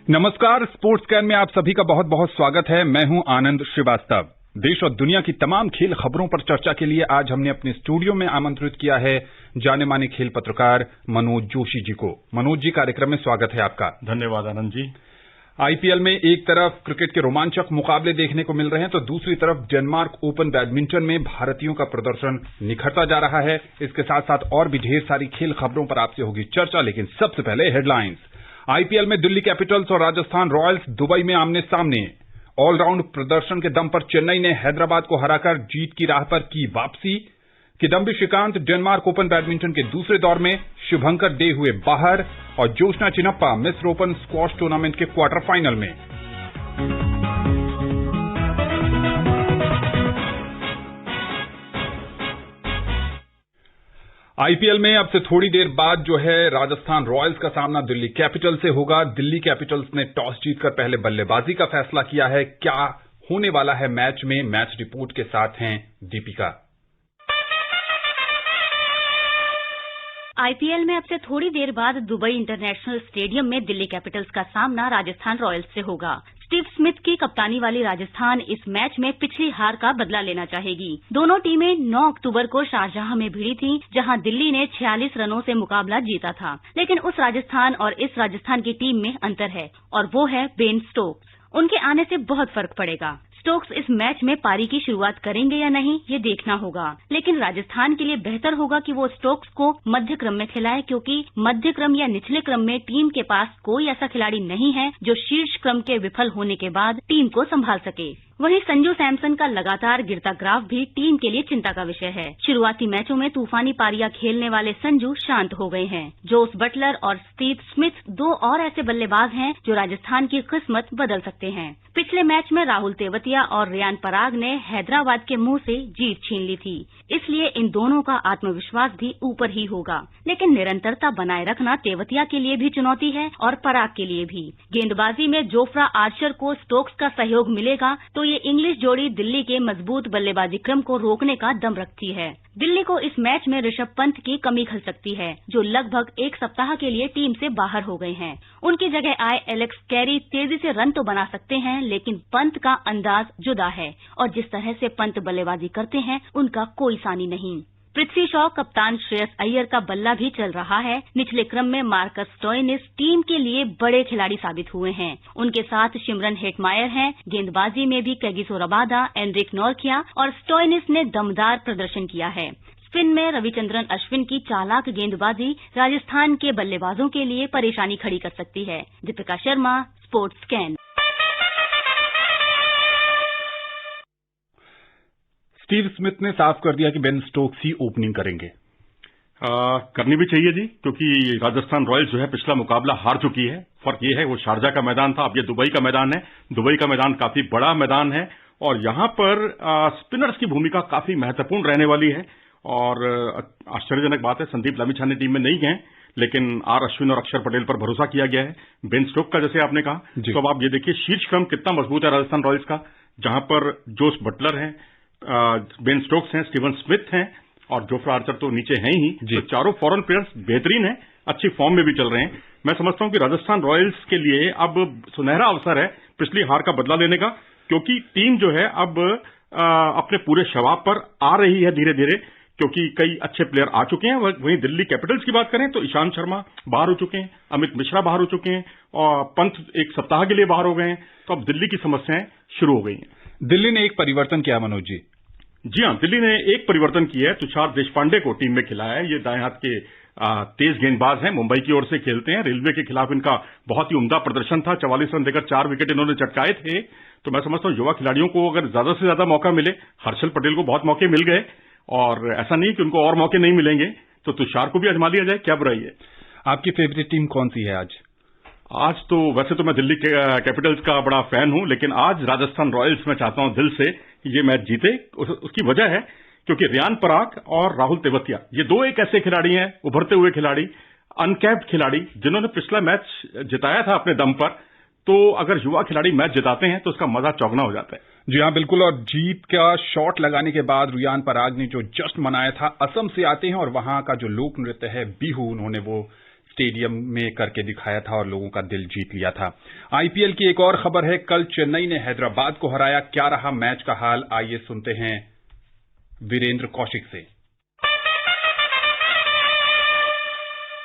नमस्कार, sports scan में आप सभी का बहुत बहुत स्वागत है। मैं हूं आनंद श्रीवास्तव। देश और दुनिया की तमाम खेल खबरों पर चर्चा के लिए आज हमने अपने स्टूडियो में आमंत्रित किया है जाने माने खेल पत्रकार मनोज जोशी जी को। मनोज जी, कार्यक्रम में स्वागत है आपका। धन्यवाद आनंद जी। आईपीएल में एक तरफ क्रिकेट के रोमांचक मुकाबले देखने को मिल रहे हैं तो दूसरी तरफ डेनमार्क ओपन बैडमिंटन में भारतीयों का प्रदर्शन निखरता जा रहा है। इसके साथ साथ और भी ढेर सारी खेल खबरों पर आपसे होगी चर्चा, लेकिन सबसे पहले हेडलाइंस। आईपीएल में दिल्ली कैपिटल्स और राजस्थान रॉयल्स दुबई में आमने सामने। ऑलराउंड प्रदर्शन के दम पर चेन्नई ने हैदराबाद को हराकर जीत की राह पर की वापसी। Kidambi Srikanth Denmark Open badminton के दूसरे दौर में, शुभंकर डे हुए बाहर और जोशना चिनप्पा मिस्र ओपन स्क्वॉश टूर्नामेंट के क्वार्टर फाइनल में। आईपीएल में अब से थोड़ी देर बाद जो है राजस्थान रॉयल्स का सामना दिल्ली कैपिटल से होगा। दिल्ली कैपिटल्स ने टॉस जीतकर पहले बल्लेबाजी का फैसला किया है। क्या होने वाला है मैच में, मैच रिपोर्ट के साथ हैं दीपिका। आईपीएल में अब से थोड़ी देर बाद दुबई इंटरनेशनल स्टेडियम में दिल्ली कैपिटल्स का सामना राजस्थान रॉयल्स से होगा। स्टीव स्मिथ की कप्तानी वाली राजस्थान इस मैच में पिछली हार का बदला लेना चाहेगी। दोनों टीमें 9 अक्टूबर को शारजाह में भिड़ी थीं, जहां दिल्ली ने 46 रनों से मुकाबला जीता था। लेकिन उस राजस्थान और इस राजस्थान की टीम में अंतर है और वो है बेन स्टोक्स। उनके आने से बहुत फर्क पड़ेगा। स्टोक्स इस मैच में पारी की शुरुआत करेंगे या नहीं, ये देखना होगा। लेकिन राजस्थान के लिए बेहतर होगा कि वो स्टोक्स को मध्य क्रम में खिलाए, क्योंकि मध्य क्रम या निचले क्रम में टीम के पास कोई ऐसा खिलाड़ी नहीं है जो शीर्ष क्रम के विफल होने के बाद टीम को संभाल सके। वहीं संजू सैमसन का लगातार गिरता ग्राफ भी टीम के लिए चिंता का विषय है। शुरुआती मैचों में तूफानी पारियां खेलने वाले संजू शांत हो गए हैं। जोस बटलर और स्टीव स्मिथ दो और ऐसे बल्लेबाज हैं जो राजस्थान की किस्मत बदल सकते हैं। पिछले मैच में राहुल तेवतिया और रियान पराग ने हैदराबाद के मुंह से जीत छीन ली थी, इसलिए इन दोनों का आत्मविश्वास भी ऊपर ही होगा। लेकिन निरंतरता बनाए रखना तेवतिया के लिए भी चुनौती है और पराग के लिए भी। गेंदबाजी में जोफ्रा आर्चर को स्टोक्स का सहयोग मिलेगा तो ये इंग्लिश जोड़ी दिल्ली के मजबूत बल्लेबाजी क्रम को रोकने का दम रखती है। दिल्ली को इस मैच में ऋषभ पंत की कमी खल सकती है, जो लगभग एक सप्ताह के लिए टीम से बाहर हो गए हैं। उनकी जगह आए एलेक्स कैरी तेजी से रन तो बना सकते हैं, लेकिन पंत का अंदाज जुदा है और जिस तरह से पंत बल्लेबाजी करते हैं उनका कोई सानी नहीं। पृथ्वी शॉ, कप्तान श्रेयस अय्यर का बल्ला भी चल रहा है। निचले क्रम में मार्कस स्टोइनिस टीम के लिए बड़े खिलाड़ी साबित हुए हैं। उनके साथ सिमरन हेटमायर हैं। गेंदबाजी में भी कैगिसो रबादा, एनरिक नॉर्किया और स्टोइनिस ने दमदार प्रदर्शन किया है। स्पिन में रविचंद्रन अश्विन की चालाक गेंदबाजी राजस्थान के बल्लेबाजों के लिए परेशानी खड़ी कर सकती है। Deepika Sharma, sports scan. Steve Smith ने साफ कर दिया कि बेन स्टोक्स ही ओपनिंग करेंगे। करनी भी चाहिए जी, क्योंकि राजस्थान रॉयल्स जो है पिछला मुकाबला हार चुकी है। फर्क ये है वो शारजा का मैदान था, अब ये दुबई का मैदान है। दुबई का मैदान काफी बड़ा मैदान है और यहां पर स्पिनर्स की भूमिका काफी महत्वपूर्ण रहने वाली है। और आश्चर्यजनक बात है, संदीप लामिछाने टीम में नहीं गए, लेकिन आर अश्विन और अक्षर पटेल पर भरोसा किया गया है। बेन स्टोक्स का जैसे आपने कहा, तो अब आप ये देखिए शीर्ष क्रम कितना मजबूत है राजस्थान रॉयल्स का, जहां पर जोस बटलर है, बेन स्टोक्स हैं, स्टीवन स्मिथ हैं और जोफ्रा आर्चर तो नीचे हैं ही। तो चारों फॉरेन प्लेयर्स बेहतरीन हैं, अच्छी फॉर्म में भी चल रहे हैं। मैं समझता हूं कि राजस्थान रॉयल्स के लिए अब सुनहरा अवसर है पिछली हार का बदला लेने का, क्योंकि टीम जो है अब अपने पूरे शबाब पर आ रही है धीरे धीरे, क्योंकि कई अच्छे प्लेयर आ चुके हैं। वहीं दिल्ली कैपिटल्स की बात करें तो ईशांत शर्मा बाहर हो चुके हैं, अमित मिश्रा बाहर हो चुके हैं और पंत एक सप्ताह के लिए बाहर हो गए हैं। तो अब दिल्ली की समस्याएं शुरू हो गई हैं। दिल्ली ने एक परिवर्तन किया मनोज जी। जी हां, दिल्ली ने एक परिवर्तन किया है। तुषार देशपांडे को टीम में खिलाया है। ये दाएं हाथ के तेज गेंदबाज हैं, मुंबई की ओर से खेलते हैं। रेलवे के खिलाफ इनका बहुत ही उम्दा प्रदर्शन था, 44 रन देकर 4 विकेट इन्होंने चटकाए थे। तो मैं समझता हूं युवा खिलाड़ियों को अगर ज्यादा से ज्यादा मौका मिले, हर्षल पटेल को बहुत मौके मिल गए और ऐसा नहीं कि उनको और मौके नहीं मिलेंगे, तो तुषार को भी आजमा लिया जाए, क्या बुराई है। आपकी फेवरेट टीम कौन सी है आज तो वैसे तो मैं दिल्ली कैपिटल्स का बड़ा फैन हूं, लेकिन आज राजस्थान रॉयल्स मैं चाहता हूं दिल से ये मैच जीते। उसकी वजह है क्योंकि रियान पराग और राहुल तेवतिया ये दो एक ऐसे खिलाड़ी हैं, उभरते हुए खिलाड़ी, अनकैप्ड खिलाड़ी, जिन्होंने पिछला मैच जिताया था अपने दम पर। तो अगर युवा खिलाड़ी मैच जिताते हैं तो उसका मजा चौगना हो जाता है। जी हां, बिल्कुल। और जीत का शॉट लगाने के बाद रियान पराग ने जो जश्न मनाया था, असम से आते हैं और वहां का जो लोक नृत्य है बिहू, उन्होंने वो स्टेडियम में करके दिखाया था और लोगों का दिल जीत लिया था। आईपीएल की एक और खबर है, कल चेन्नई ने हैदराबाद को हराया। क्या रहा मैच का हाल, आइए सुनते हैं वीरेंद्र कौशिक से।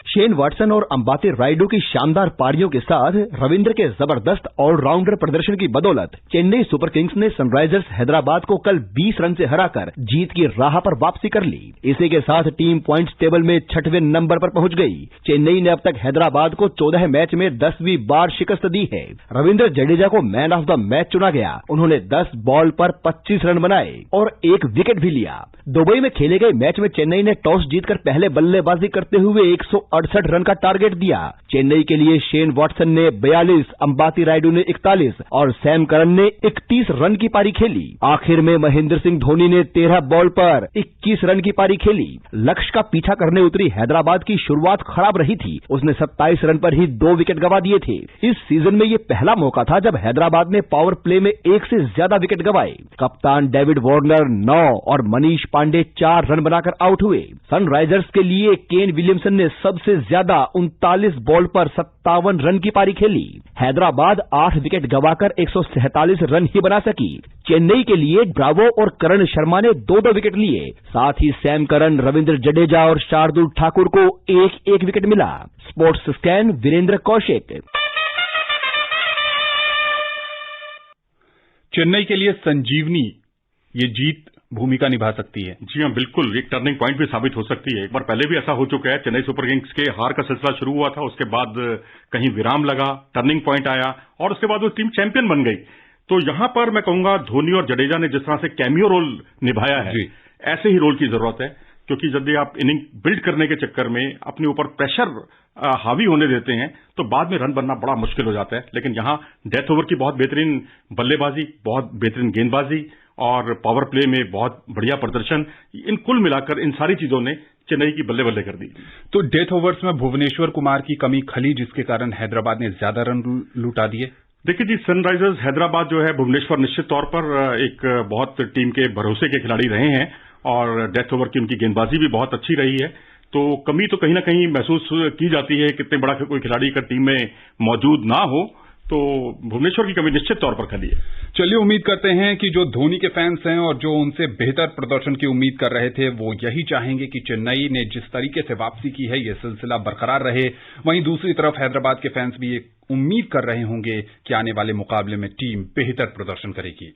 शेन वाटसन और अंबाती रायडू की शानदार पारियों के साथ रविंद्र के जबरदस्त ऑलराउंडर प्रदर्शन की बदौलत चेन्नई सुपर किंग्स ने सनराइजर्स हैदराबाद को कल 20 रन से हराकर जीत की राह पर वापसी कर ली। इसी के साथ टीम पॉइंट्स टेबल में 6वें नंबर पर पहुंच गई। चेन्नई ने अब तक हैदराबाद को 14 मैच में 10वीं बार शिकस्त दी है। रविंद्र जडेजा को मैन ऑफ द मैच चुना गया। उन्होंने 10 बॉल पर 25 रन बनाए और 1 विकेट भी लिया। दुबई में खेले गए मैच में चेन्नई ने टॉस जीतकर पहले बल्लेबाजी करते हुए 168 रन का टारगेट दिया। चेन्नई के लिए शेन वाटसन ने 42, अंबाती रायडू ने 41 और सैम करन ने 31 रन की पारी खेली। आखिर में महेंद्र सिंह धोनी ने 13 बॉल पर 21 रन की पारी खेली। लक्ष्य का पीछा करने उतरी हैदराबाद की शुरुआत खराब रही थी। उसने 27 रन पर ही 2 विकेट गंवा दिए थे। इस सीजन में यह पहला मौका था जब हैदराबाद ने पावर प्ले में 1 से ज्यादा विकेट गंवाए। कप्तान डेविड वार्नर 9 और मनीष पांडे 4 रन बनाकर आउट हुए। सनराइजर्स के लिए केन विलियमसन ने सबसे ज्यादा 39 बॉल पर 57 रन की पारी खेली। हैदराबाद 8 विकेट गंवाकर 147 रन ही बना सकी। चेन्नई के लिए ब्रावो और करण शर्मा ने 2-2 विकेट लिए। साथ ही सैम करन, रविंद्र जडेजा और शार्दुल ठाकुर को 1-1 विकेट मिला। Sports scan Virender Kaushik. चेन्नई के लिए संजीवनी ये जीत भूमिका निभा सकती है। जी हां, बिल्कुल एक टर्निंग पॉइंट भी साबित हो सकती है। एक बार पहले भी ऐसा हो चुका है। चेन्नई सुपर किंग्स के हार का सिलसिला शुरू हुआ था, उसके बाद कहीं विराम लगा, टर्निंग पॉइंट आया और उसके बाद वो टीम चैंपियन बन गई। तो यहां पर मैं कहूंगा धोनी और जडेजा ने जिस तरह से कैमियो रोल निभाया है, ऐसे ही रोल की जरूरत है, क्योंकि जब आप इनिंग बिल्ड करने के चक्कर में अपने ऊपर प्रेशर हावी होने देते हैं तो बाद में रन बनना बड़ा मुश्किल हो जाता है। लेकिन यहां डेथ ओवर की बहुत बेहतरीन बल्लेबाजी, बहुत बेहतरीन गेंदबाजी और पावर प्ले में बहुत बढ़िया प्रदर्शन, इन कुल मिलाकर इन सारी चीजों ने चेन्नई की बल्ले बल्ले कर दी। तो डेथ ओवर्स में भुवनेश्वर कुमार की कमी खली, जिसके कारण हैदराबाद ने ज्यादा रन लुटा दिए। देखिए जी, सनराइजर्स हैदराबाद जो है, भुवनेश्वर निश्चित तौर पर एक बहुत टीम के भरोसे के खिलाड़ी रहे हैं और डेथ ओवर की उनकी गेंदबाजी भी बहुत अच्छी रही है। तो कमी तो कहीं ना कहीं महसूस की जाती है। कितने बड़ा कोई खिलाड़ी का टीम में मौजूद ना हो तो भुवनेश्वर की कमी निश्चित तौर पर खली है। चलिए, उम्मीद करते हैं कि जो धोनी के फैंस हैं और जो उनसे बेहतर प्रदर्शन की उम्मीद कर रहे थे, वो यही चाहेंगे कि चेन्नई ने जिस तरीके से वापसी की है, ये सिलसिला बरकरार रहे। वहीं दूसरी तरफ हैदराबाद के फैंस भी एक उम्मीद कर रहे होंगे कि आने वाले मुकाबले में टीम बेहतर प्रदर्शन करेगी।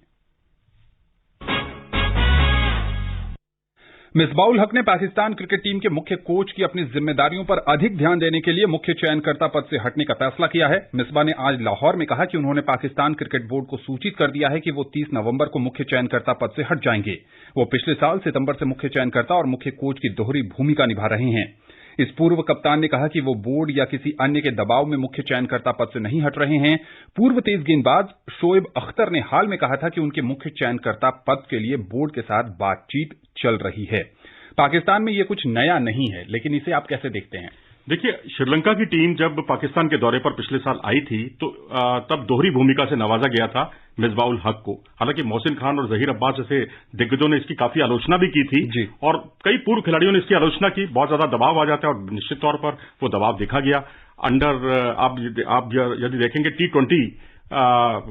मिसबाउल हक ने पाकिस्तान क्रिकेट टीम के मुख्य कोच की अपनी जिम्मेदारियों पर अधिक ध्यान देने के लिए मुख्य चयनकर्ता पद से हटने का फैसला किया है। मिसबा ने आज लाहौर में कहा कि उन्होंने पाकिस्तान क्रिकेट बोर्ड को सूचित कर दिया है कि वो 30 नवंबर को मुख्य चयनकर्ता पद से हट जाएंगे। वो पिछले साल सितंबर से मुख्य चयनकर्ता और मुख्य कोच की दोहरी भूमिका निभा रहे हैं। इस पूर्व कप्तान ने कहा कि वो बोर्ड या किसी अन्य के दबाव में मुख्य चयनकर्ता पद से नहीं हट रहे हैं। पूर्व तेज गेंदबाज शोएब अख्तर ने हाल में कहा था कि उनके मुख्य चयनकर्ता पद के लिए बोर्ड के साथ बातचीत चल रही है। पाकिस्तान में ये कुछ नया नहीं है, लेकिन इसे आप कैसे देखते हैं? देखिए, श्रीलंका की टीम जब पाकिस्तान के दौरे पर पिछले साल आई थी तो तब दोहरी भूमिका से नवाजा गया था मिसबाउल हक को। हालांकि मोहसिन खान और जहीर अब्बास जैसे दिग्गजों ने इसकी काफी आलोचना भी की थी और कई पूर्व खिलाड़ियों ने इसकी आलोचना की। बहुत ज्यादा दबाव आ जाता है और निश्चित तौर पर वो दबाव देखा गया। आप यदि देखेंगे T20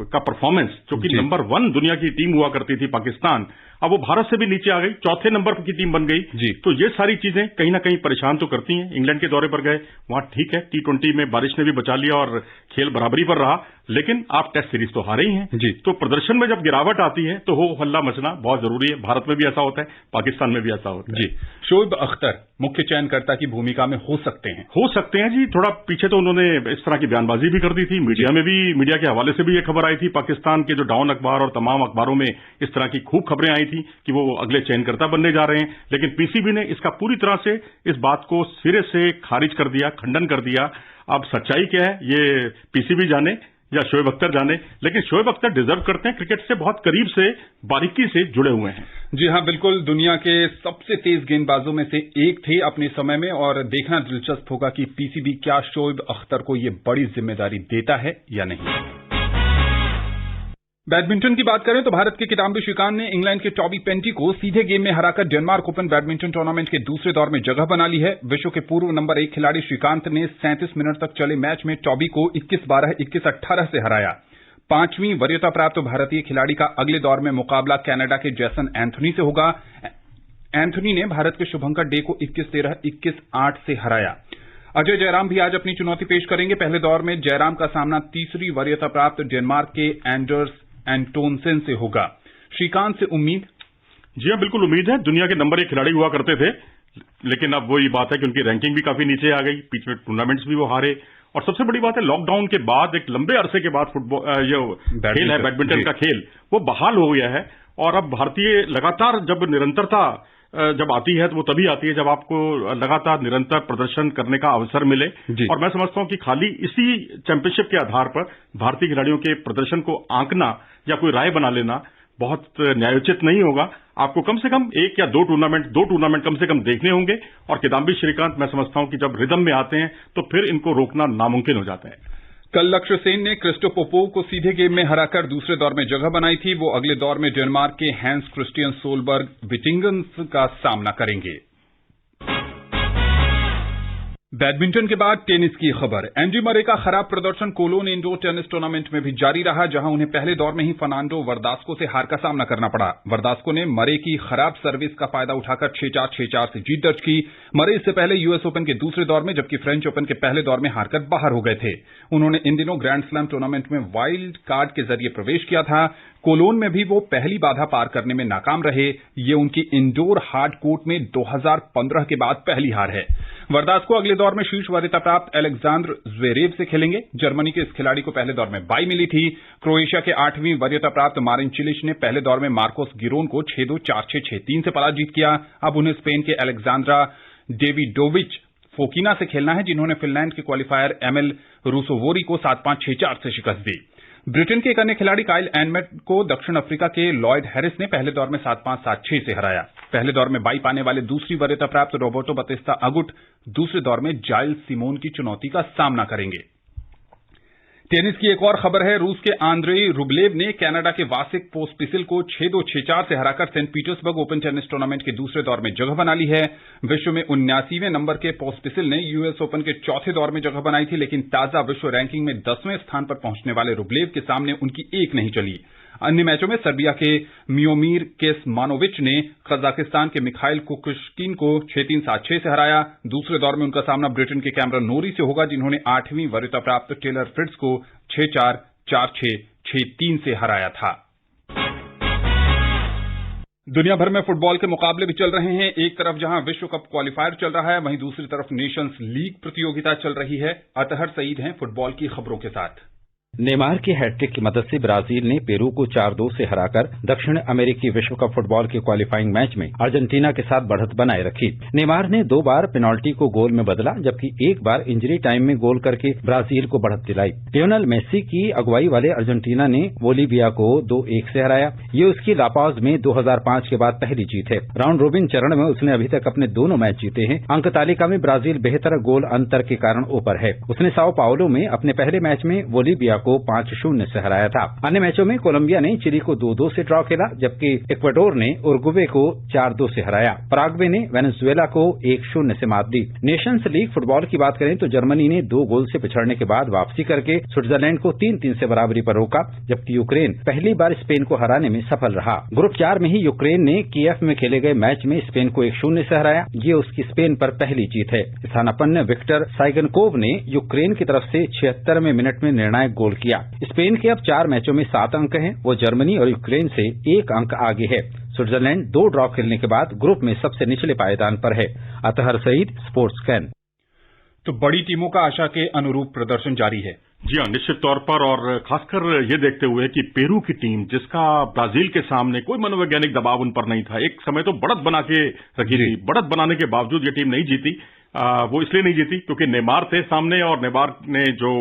का परफॉर्मेंस, जो कि नंबर 1 दुनिया की टीम हुआ करती थी पाकिस्तान, अब वो भारत से भी नीचे आ गई, 4थे नंबर की टीम बन गई। तो ये सारी चीजें कहीं ना कहीं परेशान तो करती हैं। इंग्लैंड के दौरे पर गए, वहां ठीक है T20 में बारिश ने भी बचा लिया और खेल बराबरी पर रहा, लेकिन आप टेस्ट सीरीज तो हारे ही हैं। तो प्रदर्शन में जब गिरावट आती है तो हो हल्ला मचना बहुत जरूरी है। भारत में भी ऐसा होता है, पाकिस्तान में भी ऐसा होता है। शोएब अख्तर मुख्य चयनकर्ता की भूमिका में हो सकते हैं जी। थोड़ा पीछे तो उन्होंने इस तरह की बयानबाजी भी कर दी थी, मीडिया के हवाले से भी ये खबर आई थी। पाकिस्तान के जो डाउन अखबार और तमाम अखबारों में इस तरह की खूब खबरें आई थी कि वो अगले चयनकर्ता बनने जा रहे हैं। लेकिन पीसीबी ने इसका पूरी तरह से इस बात को सिरे से खारिज कर दिया, खंडन कर दिया। अब सच्चाई क्या है ये पीसीबी जाने या शोएब अख्तर जाने, लेकिन शोएब अख्तर डिजर्व करते हैं। क्रिकेट से बहुत करीब से, बारीकी से जुड़े हुए हैं। जी हां, बिल्कुल दुनिया के सबसे तेज गेंदबाजों में से एक थे अपने समय में, और देखना दिलचस्प होगा कि पीसीबी क्या शोएब अख्तर को ये बड़ी जिम्मेदारी देता है या नहीं। बैडमिंटन की बात करें तो भारत के किदाम्बी श्रीकांत ने इंग्लैंड के टॉबी पेंटी को सीधे गेम में हराकर डेनमार्क ओपन बैडमिंटन टूर्नामेंट के दूसरे दौर में जगह बना ली है। विश्व के पूर्व नंबर 1 खिलाड़ी श्रीकांत ने 37 मिनट तक चले मैच में टॉबी को 21-12, 21-18 से हराया। 5वीं वरीयता प्राप्त भारतीय खिलाड़ी का अगले दौर में मुकाबला कनाडा के जैसन एंथनी से होगा। एंथनी ने भारत के शुभंकर डे को 21-13, 21-8 से हराया। अजय जयराम भी आज अपनी चुनौती पेश करेंगे। पहले दौर में जयराम का सामना तीसरी वरीयता प्राप्त डेनमार्क के एंडर्स एंटोनसेन से होगा। श्रीकांत से उम्मीद? जी हां, बिल्कुल उम्मीद है। दुनिया के नंबर 1 खिलाड़ी हुआ करते थे, लेकिन अब वही बात है कि उनकी रैंकिंग भी काफी नीचे आ गई। पिछले टूर्नामेंट्स भी वो हारे, और सबसे बड़ी बात है लॉकडाउन के बाद एक लंबे अरसे के बाद फुटबॉल जो खेल है बैडमिंटन का खेल वो बहाल हो गया है। और अब भारतीय लगातार जब निरंतरता जब आती है तो वो तभी आती है जब आपको लगातार निरंतर प्रदर्शन करने का अवसर मिले। और मैं समझता हूं कि खाली इसी चैंपियनशिप के आधार पर भारतीय खिलाड़ियों के प्रदर्शन को आंकना या कोई राय बना लेना बहुत न्यायोचित नहीं होगा। आपको कम से कम 1 या 2 टूर्नामेंट कम से कम देखने होंगे। और किदाम्बी श्रीकांत मैं समझता हूं कि जब रिदम में आते हैं तो फिर इनको रोकना नामुमकिन हो जाता है। कल लक्ष्य सेन ने क्रिस्टो पोपोव को सीधे गेम में हराकर दूसरे दौर में जगह बनाई थी। वो अगले दौर में डेनमार्क के हैंस क्रिस्टियन सोलबर्ग विटिंगन्स का सामना करेंगे। बैडमिंटन के बाद टेनिस की खबर। एंडी मरे का खराब प्रदर्शन कोलोन इंडोर टेनिस टूर्नामेंट में भी जारी रहा, जहां उन्हें पहले दौर में ही फर्नांडो वर्दास्को से हार का सामना करना पड़ा। वर्दास्को ने मरे की खराब सर्विस का फायदा उठाकर 6-4, 6-4 से जीत दर्ज की। मरे इससे पहले यूएस ओपन के दूसरे दौर में जबकि फ्रेंच ओपन के पहले दौर में हारकर बाहर हो गए थे। उन्होंने इन दिनों ग्रैंड स्लैम टूर्नामेंट में वाइल्ड कार्ड के जरिए प्रवेश किया था। कोलोन में भी वो पहली बाधा पार करने में नाकाम रहे। ये उनकी इंडोर हार्ड कोर्ट में 2015 के बाद पहली हार है। वर्दास्को अगले दौर में शीर्ष वरीयता प्राप्त अलेक्जेंडर ज़्वेरेव से खेलेंगे। जर्मनी के इस खिलाड़ी को पहले दौर में बाई मिली थी। क्रोएशिया के 8वीं वरीयता प्राप्त मारिन चिलिच ने पहले दौर में मार्कोस गिरोन को 6-2, 4-6, 6-3 से पराजित किया। अब उन्हें स्पेन के अलेक्जेंड्रा डेविडोविच फोकिना से खेलना है, जिन्होंने फिनलैंड के क्वालिफायर एमएल रूसोवोरी को 7-5, 6-4 से शिकस्त दी। ब्रिटेन के एक अन्य खिलाड़ी काइल एनमेट को दक्षिण अफ्रीका के लॉयड हैरिस ने पहले दौर में 7-5, 7-6 से हराया। पहले दौर में बाई पाने वाले दूसरी वरीयता प्राप्त रोबर्टो बतिस्ता अगुट दूसरे दौर में जाइल सिमोन की चुनौती का सामना करेंगे। टेनिस की एक और खबर है। रूस के आंद्रेई रुबलेव ने कनाडा के वासिक पोस्पिसिल को 6-2, 6-4 से हराकर Saint Petersburg Open tennis tournament के दूसरे दौर में जगह बना ली है। विश्व में 79वें नंबर के पोस्पिसिल ने यूएस ओपन के चौथे दौर में जगह बनाई थी, लेकिन ताजा विश्व रैंकिंग में 10वें स्थान पर पहुंचने वाले रुबलेव के सामने उनकी एक नहीं चली। अन्य मैचों में सर्बिया के मियोमिर केसमानोविच ने कजाकिस्तान के मिखाइल कुकुश्किन को 6-3, 7-6 से हराया। दूसरे दौर में उनका सामना ब्रिटेन के कैमरन नोरी से होगा, जिन्होंने 8वीं वरीयता प्राप्त टेलर फ्रिट्ज को 6-4, 4-6, 6-3 से हराया था। दुनिया भर में फुटबॉल के मुकाबले भी चल रहे हैं। एक तरफ जहां विश्व कप क्वालिफायर चल रहा है, वहीं दूसरी तरफ नेशंस लीग प्रतियोगिता चल रही है। अतहर सईद हैं फुटबॉल की खबरों के साथ। नेमार की हैट्रिक की मदद से ब्राजील ने पेरू को 4-2 से हराकर दक्षिण अमेरिकी विश्व कप फुटबॉल के क्वालिफाइंग मैच में अर्जेंटीना के साथ बढ़त बनाए रखी। नेमार ने 2 बार पेनाल्टी को गोल में बदला, जबकि 1 बार इंजरी टाइम में गोल करके ब्राजील को बढ़त दिलाई। लियोनेल मेसी की अगुवाई वाले अर्जेंटीना ने बोलीविया को 2-1 से हराया। ये उसकी लापाज में 2005 के बाद पहली जीत है। राउंड रोबिन चरण में उसने अभी तक अपने दोनों मैच जीते हैं। अंक तालिका में ब्राजील बेहतर गोल अंतर के कारण ऊपर है। उसने साओ पाउलो में अपने पहले मैच में बोलीविया को 5-0 से हराया था। अन्य मैचों में कोलंबिया ने चिली को 2-2 से ड्रॉ खेला, जबकि इक्वाडोर ने उरुग्वे को 4-2 से हराया। पराग्वे ने वेनेजुएला को 1-0 से मात दी। नेशंस लीग फुटबॉल की बात करें तो जर्मनी ने 2 गोल से पिछड़ने के बाद वापसी करके स्विट्जरलैंड को 3-3 से बराबरी पर रोका, जबकि यूक्रेन पहली बार स्पेन को हराने में सफल रहा। ग्रुप 4 में ही यूक्रेन ने कीव में खेले गए मैच में स्पेन को 1-0 से हराया। ये उसकी स्पेन पर पहली जीत है। स्थानापन्न विक्टर साइगनकोव ने यूक्रेन की तरफ से 76वें मिनट में निर्णायक गोल किया। स्पेन के अब 4 मैचों में 7 अंक हैं। वो जर्मनी और यूक्रेन से 1 अंक आगे है। स्विट्जरलैंड 2 ड्रॉ खेलने के बाद ग्रुप में सबसे निचले पायदान पर है। अतहर सईद, स्पोर्ट्स कैन। तो बड़ी टीमों का आशा के अनुरूप प्रदर्शन जारी है। जी हाँ, निश्चित तौर पर, और खासकर ये देखते हुए कि पेरू की टीम, जिसका ब्राजील के सामने कोई मनोवैज्ञानिक दबाव उन पर नहीं था, एक समय तो बढ़त बना के रखी थी। बढ़त बनाने के बावजूद ये टीम नहीं जीती। वो इसलिए नहीं जीती क्योंकि नेमार थे सामने, और नेमार ने जो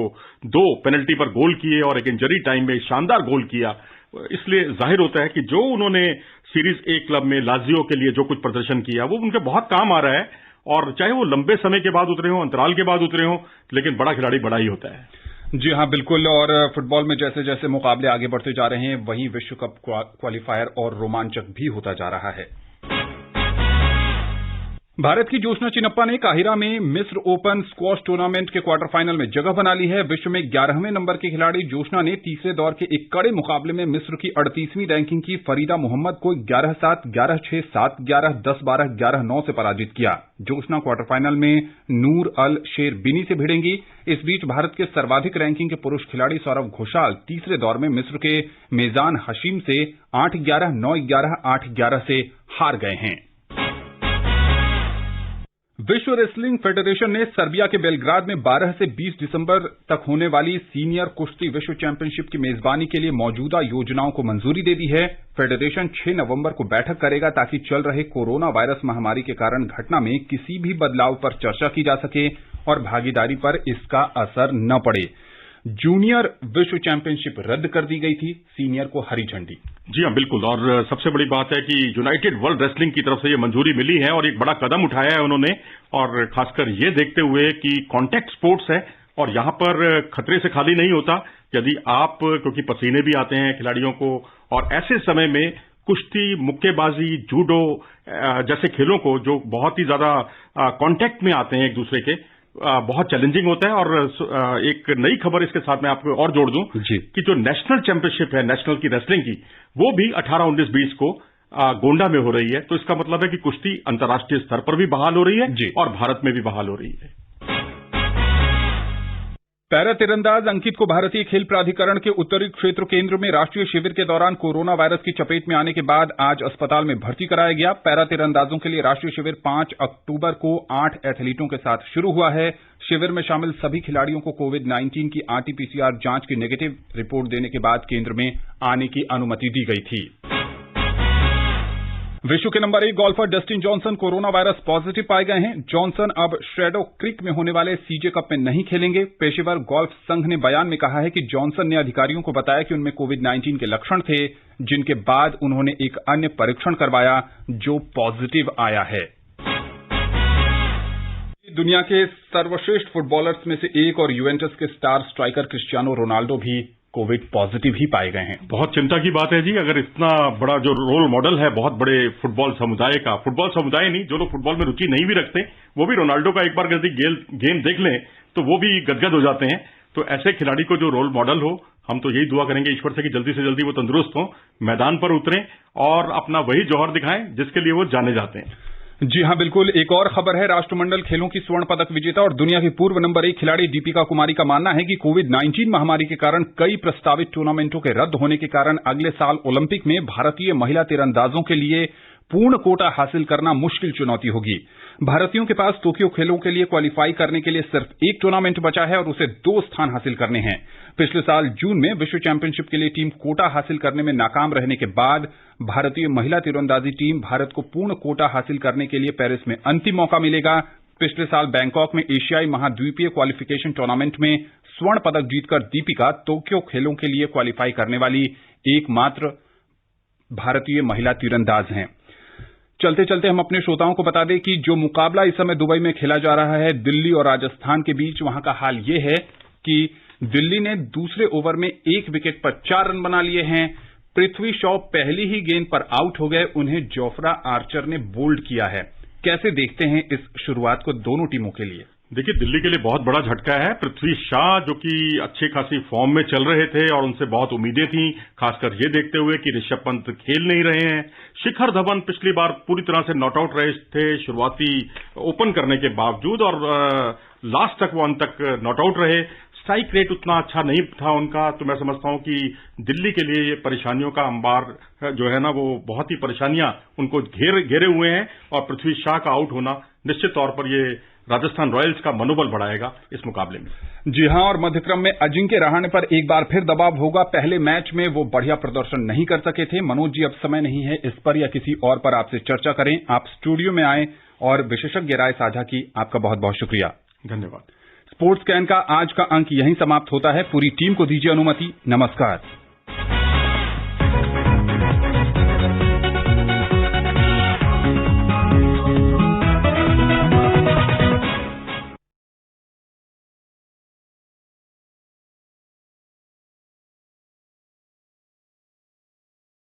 2 पेनल्टी पर गोल किए और एक इंजरी टाइम में शानदार गोल किया, इसलिए जाहिर होता है कि जो उन्होंने सीरीज ए क्लब में लाजियो के लिए जो कुछ प्रदर्शन किया वो उनके बहुत काम आ रहा है। और चाहे वो लंबे समय के बाद उतरे हों, अंतराल के बाद उतरे हों, लेकिन बड़ा खिलाड़ी बड़ा ही होता है। जी हाँ, बिल्कुल। और फुटबॉल में जैसे जैसे मुकाबले आगे बढ़ते जा रहे हैं, वहीं विश्व कप क्वालिफायर और रोमांचक भी होता जा रहा है। भारत की जोशना चिनप्पा ने काहिरा में मिस्र ओपन स्क्वॉश टूर्नामेंट के क्वार्टर फाइनल में जगह बना ली है। विश्व में 11वें नंबर की खिलाड़ी जोशना ने तीसरे दौर के एक कड़े मुकाबले में मिस्र की 38वीं रैंकिंग की फरीदा मोहम्मद को 11-7, 11-6, 7-11, 10-12, 11-9 से पराजित किया। जोशना क्वार्टर फाइनल में नूर अल शेर बिनी से भिड़ेंगी। इस बीच भारत के सर्वाधिक रैंकिंग के पुरुष खिलाड़ी सौरभ घोषाल तीसरे दौर में मिस्र के मेजान हशीम से 8-11, 9-11, 8-11 से हार गए हैं। विश्व रेसलिंग फेडरेशन ने सर्बिया के बेलग्राद में 12 से 20 दिसंबर तक होने वाली सीनियर कुश्ती विश्व चैंपियनशिप की मेजबानी के लिए मौजूदा योजनाओं को मंजूरी दे दी है। फेडरेशन 6 नवंबर को बैठक करेगा ताकि चल रहे कोरोना वायरस महामारी के कारण घटना में किसी भी बदलाव पर चर्चा की जा सके और भागीदारी पर इसका असर न पड़े। जूनियर विश्व चैंपियनशिप रद्द कर दी गई थी, सीनियर को हरी झंडी। जी हाँ, बिल्कुल। और सबसे बड़ी बात है कि यूनाइटेड वर्ल्ड रेसलिंग की तरफ से ये मंजूरी मिली है और एक बड़ा कदम उठाया है उन्होंने, और खासकर ये देखते हुए कि कॉन्टैक्ट स्पोर्ट्स है और यहां पर खतरे से खाली नहीं होता। यदि आप, क्योंकि पसीने भी आते हैं खिलाड़ियों को, और ऐसे समय में कुश्ती, मुक्केबाजी, जूडो जैसे खेलों को जो बहुत ही ज्यादा कॉन्टैक्ट में आते हैं एक दूसरे के, बहुत चैलेंजिंग होता है। और एक नई खबर इसके साथ मैं आपको और जोड़ दूं कि जो नेशनल चैंपियनशिप है नेशनल की रेसलिंग की, वो भी 18, 19, 20 को गोंडा में हो रही है। तो इसका मतलब है कि कुश्ती अंतर्राष्ट्रीय स्तर पर भी बहाल हो रही है और भारत में भी बहाल हो रही है। पैरा तीरंदाज अंकित को भारतीय खेल प्राधिकरण के उत्तरी क्षेत्र केंद्र में राष्ट्रीय शिविर के दौरान कोरोना वायरस की चपेट में आने के बाद आज अस्पताल में भर्ती कराया गया। पैरा तीरंदाजों के लिए राष्ट्रीय शिविर 5 अक्टूबर को 8 एथलीटों के साथ शुरू हुआ है। शिविर में शामिल सभी खिलाड़ियों को कोविड-19 की आरटी-पीसीआर जांच की नेगेटिव रिपोर्ट देने के बाद केंद्र में आने की अनुमति दी गई थी। विश्व के number 1 golfer Dustin Johnson corona virus positive पाए गए हैं। जॉनसन अब शैडो क्रीक में होने वाले सीजे कप में नहीं खेलेंगे। पेशेवर गोल्फ संघ ने बयान में कहा है कि जॉनसन ने अधिकारियों को बताया कि उनमें कोविड-19 के लक्षण थे, जिनके बाद उन्होंने एक अन्य परीक्षण करवाया जो पॉजिटिव आया है। दुनिया के सर्वश्रेष्ठ फुटबॉलर्स में से एक और यूवेंटस के स्टार स्ट्राइकर क्रिस्टियानो रोनाल्डो भी कोविड पॉजिटिव ही पाए गए हैं। बहुत चिंता की बात है जी। अगर इतना बड़ा जो रोल मॉडल है बहुत बड़े फुटबॉल समुदाय का, फुटबॉल समुदाय नहीं, जो लोग फुटबॉल में रुचि नहीं भी रखते, वो भी रोनाल्डो का एक बार यदि गेम देख लें तो वो भी गदगद हो जाते हैं। तो ऐसे खिलाड़ी को जो रोल मॉडल हो, हम तो यही दुआ करेंगे ईश्वर से कि जल्दी से जल्दी वो तंदुरुस्त हो, मैदान पर उतरें और अपना वही जौहर दिखाएं जिसके लिए वो जाने जाते हैं। जी हां, बिल्कुल। एक और खबर है, राष्ट्रमंडल खेलों की स्वर्ण पदक विजेता और दुनिया की पूर्व नंबर 1 खिलाड़ी दीपिका कुमारी का मानना है कि कोविड-19 महामारी के कारण कई प्रस्तावित टूर्नामेंटों के रद्द होने के कारण अगले साल ओलंपिक में भारतीय महिला तीरंदाजों के लिए पूर्ण कोटा हासिल करना मुश्किल चुनौती होगी। भारतीयों के पास टोक्यो खेलों के लिए क्वालिफाई करने के लिए सिर्फ एक टूर्नामेंट बचा है और उसे 2 स्थान हासिल करने हैं। पिछले साल जून में विश्व चैंपियनशिप के लिए टीम कोटा हासिल करने में नाकाम रहने के बाद भारतीय महिला तीरंदाजी टीम भारत को पूर्ण कोटा हासिल करने के लिए पेरिस में अंतिम मौका मिलेगा। पिछले साल बैंकॉक में एशियाई महाद्वीपीय क्वालिफिकेशन टूर्नामेंट में स्वर्ण पदक जीतकर दीपिका टोक्यो खेलों के लिए क्वालिफाई करने वाली एकमात्र भारतीय महिला तीरंदाज हैं। चलते चलते हम अपने श्रोताओं को बता दें कि जो मुकाबला इस समय दुबई में खेला जा रहा है दिल्ली और राजस्थान के बीच, वहां का हाल यह है कि दिल्ली ने दूसरे ओवर में 1 विकेट पर 4 रन बना लिए हैं। पृथ्वी शॉ पहली ही गेंद पर आउट हो गए, उन्हें जोफ्रा आर्चर ने बोल्ड किया है। कैसे देखते हैं इस शुरुआत को दोनों टीमों के लिए? देखिए, दिल्ली के लिए बहुत बड़ा झटका है। पृथ्वी शॉ जो कि अच्छी खासी फॉर्म में चल रहे थे और उनसे बहुत उम्मीदें थी, खासकर ये देखते हुए कि ऋषभ पंत खेल नहीं रहे हैं। शिखर धवन पिछली बार पूरी तरह से नॉट आउट रहे थे शुरुआती ओपन करने के बावजूद, और लास्ट तक वो अंत तक नॉट आउट रहे। स्ट्राइक रेट उतना अच्छा नहीं था उनका। तो मैं समझता हूं कि दिल्ली के लिए ये परेशानियों का अंबार जो है ना, वो बहुत ही परेशानियां उनको घेरे हुए हैं, और पृथ्वी शॉ का आउट होना निश्चित तौर पर ये राजस्थान रॉयल्स का मनोबल बढ़ाएगा इस मुकाबले में। जी हां, और मध्यक्रम में अजिंक्य रहाणे पर एक बार फिर दबाव होगा। पहले मैच में वो बढ़िया प्रदर्शन नहीं कर सके थे। मनोज जी, अब समय नहीं है इस पर या किसी और पर आपसे चर्चा करें। आप स्टूडियो में आए और विशेषज्ञ राय साझा की, आपका बहुत बहुत शुक्रिया। धन्यवाद। स्पोर्ट्स कैन का आज का अंक यहीं समाप्त होता है। पूरी टीम को दीजिए अनुमति। नमस्कार।